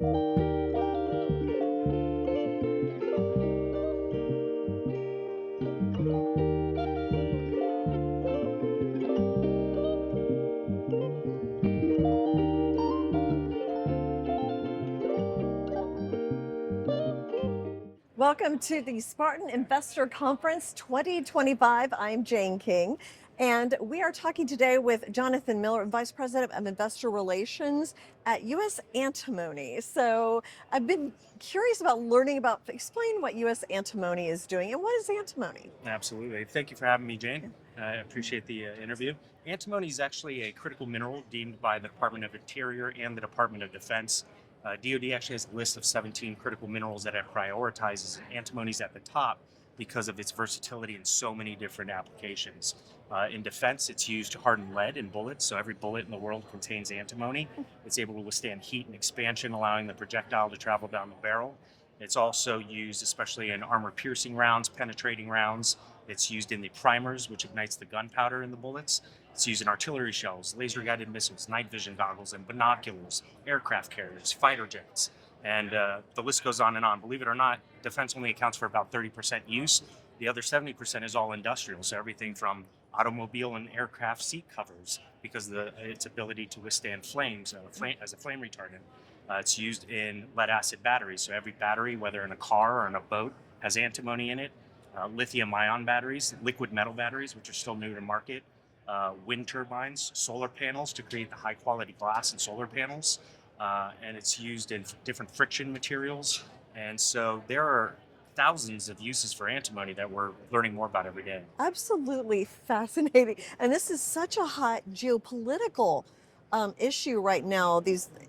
Welcome to the Spartan Investor Conference 2025. I'm Jane King, and we are talking today with Jonathan Miller, Vice President of Investor Relations at U.S. Antimony. So I've been curious about explain what U.S. Antimony is doing, and what is antimony? Absolutely. Thank you for having me, Jane. I appreciate the interview. Antimony is actually a critical mineral deemed by the Department of Interior and the Department of Defense. DoD actually has a list of 17 critical minerals that it prioritizes. Antimony is at the top because of its versatility in so many different applications. In defense, it's used to harden lead in bullets, so every bullet in the world contains antimony. It's able to withstand heat and expansion, allowing the projectile to travel down the barrel. It's also used especially in armor-piercing rounds, penetrating rounds. It's used in the primers, which ignites the gunpowder in the bullets. It's used in artillery shells, laser-guided missiles, night vision goggles, and binoculars, aircraft carriers, fighter jets, and the list goes on and on. Believe it or not, defense only accounts for about 30% use. The other 70% is all industrial, so everything from automobile and aircraft seat covers, because of its ability to withstand flames as a flame retardant. It's used in lead-acid batteries, so every battery, whether in a car or in a boat, has antimony in it. Lithium-ion batteries, liquid metal batteries, which are still new to market, wind turbines, solar panels to create the high-quality glass in solar panels, and it's used in different friction materials. And so there are thousands of uses for antimony that we're learning more about every day. Absolutely fascinating. And this is such a hot geopolitical issue right now.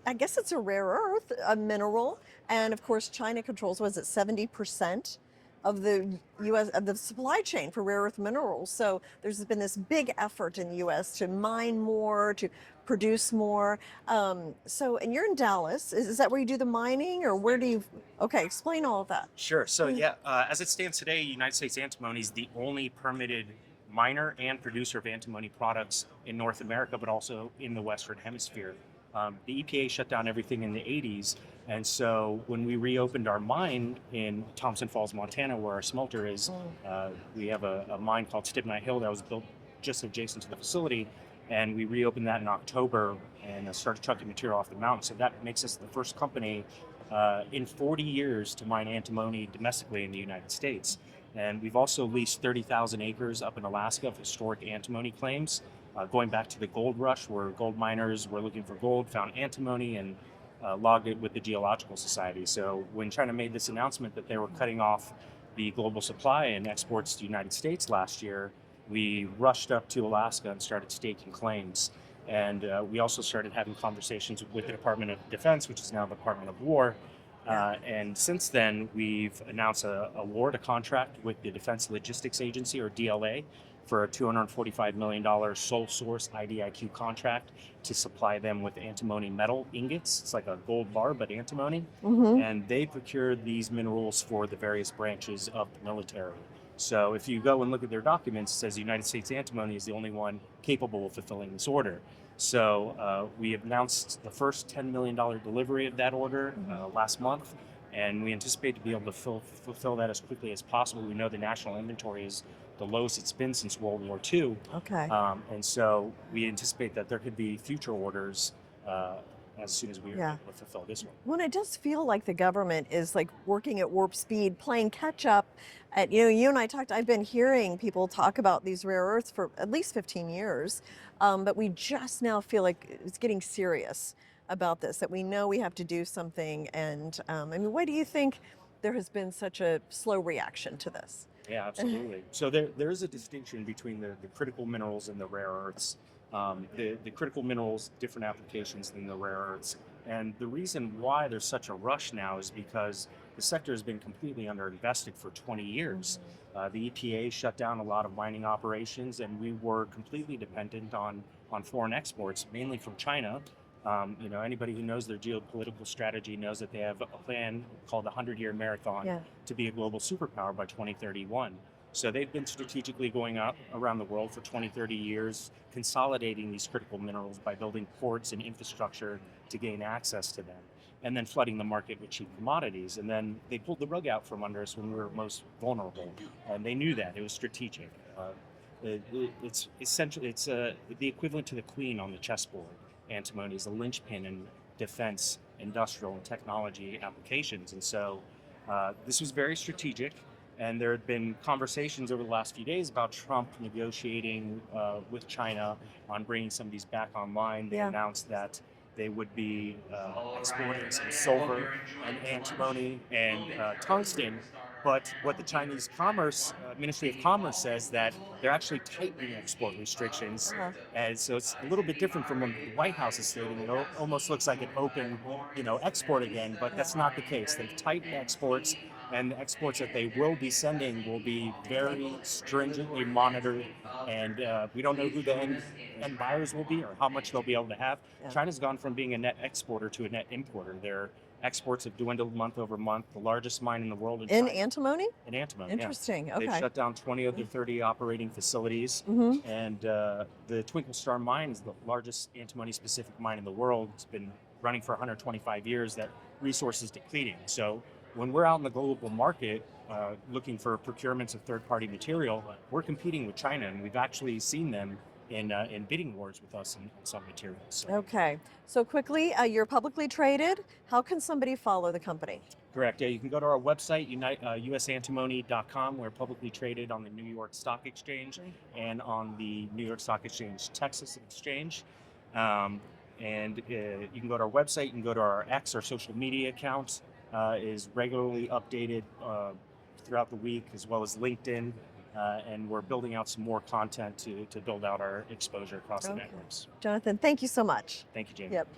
I guess it's a rare earth, a mineral. And of course, China controls, was it 70% of the U.S. of the supply chain for rare earth minerals? So there's been this big effort in the U.S. to mine more, to produce more. And you're in Dallas. Is that where you do the mining, or where do you? Okay, explain all of that. Sure. So as it stands today, United States Antimony is the only permitted miner and producer of antimony products in North America, but also in the Western Hemisphere. The EPA shut down everything in the 80s, and so when we reopened our mine in Thompson Falls, Montana, where our smelter is, we have a mine called Stibnite Hill that was built just adjacent to the facility, and we reopened that in October and started trucking material off the mountain. So that makes us the first company in 40 years to mine antimony domestically in the United States. And we've also leased 30,000 acres up in Alaska of historic antimony claims, going back to the gold rush, where gold miners were looking for gold, found antimony, and logged it with the Geological Society. So when China made this announcement that they were cutting off the global supply and exports to the United States last year, we rushed up to Alaska and started staking claims. And we also started having conversations with the Department of Defense, which is now the Department of War. And since then, we've announced a award, a contract with the Defense Logistics Agency, or DLA, for a $245 million sole source IDIQ contract to supply them with antimony metal ingots. It's like a gold bar, but antimony. And they procure these minerals for the various branches of the military. So if you go and look at their documents, it says United States Antimony is the only one capable of fulfilling this order. So we have announced the first $10 million delivery of that order last month, and we anticipate to be able to fulfill that as quickly as possible. We know the national inventory is the lowest it's been since World War II. Okay. And so we anticipate that there could be future orders as soon as we are able to fulfill this one. Well, it does feel like the government is like working at warp speed, playing catch up. You and I talked, I've been hearing people talk about these rare earths for at least 15 years, but we just now feel like it's getting serious about this, that we know we have to do something. And why do you think there has been such a slow reaction to this? Yeah, absolutely. So there is a distinction between the critical minerals and the rare earths. The critical minerals, different applications than the rare earths. And the reason why there's such a rush now is because the sector has been completely underinvested for 20 years. The EPA shut down a lot of mining operations, and we were completely dependent on foreign exports, mainly from China. Anybody who knows their geopolitical strategy knows that they have a plan called the 100-year marathon to be a global superpower by 2031. So they've been strategically going out around the world for 20, 30 years, consolidating these critical minerals by building ports and infrastructure to gain access to them. and then flooding the market with cheap commodities. And then they pulled the rug out from under us when we were most vulnerable, and they knew that. It was strategic. It's essentially the equivalent to the queen on the chessboard. Antimony is a linchpin in defense, industrial, and technology applications, and so this was very strategic. And there had been conversations over the last few days about Trump negotiating with China on bringing some of these back online. They announced that they would be exporting some silver and antimony and tungsten. But what the Chinese Ministry of Commerce says that they're actually tightening export restrictions, and so it's a little bit different from what the White House is stating. It almost looks like an open, export again, but that's not the case. They've tightened exports, and the exports that they will be sending will be very stringently monitored, and we don't know who the end buyers will be or how much they'll be able to have. China's gone from being a net exporter to a net importer. Their exports have dwindled month over month. The largest mine in the world in antimony? In antimony, Interesting. yeah. Okay. They've shut down 20 of their 30 operating facilities, and the Twinkle Star mine is the largest antimony-specific mine in the world. It's been running for 125 years. That resource is depleting. So when we're out in the global market looking for procurements of third-party material, we're competing with China, and we've actually seen them in bidding wars with us in some materials. So. Okay. So quickly, you're publicly traded. How can somebody follow the company? Correct. Yeah, you can go to our website, usantimony.com. We're publicly traded on the New York Stock Exchange and on the New York Stock Exchange Texas Exchange. And you can go to our website. You can go to our X, our social media account is regularly updated throughout the week, as well as LinkedIn. And we're building out some more content to build out our exposure across the networks. Jonathan, thank you so much. Thank you, Jamie. Yep.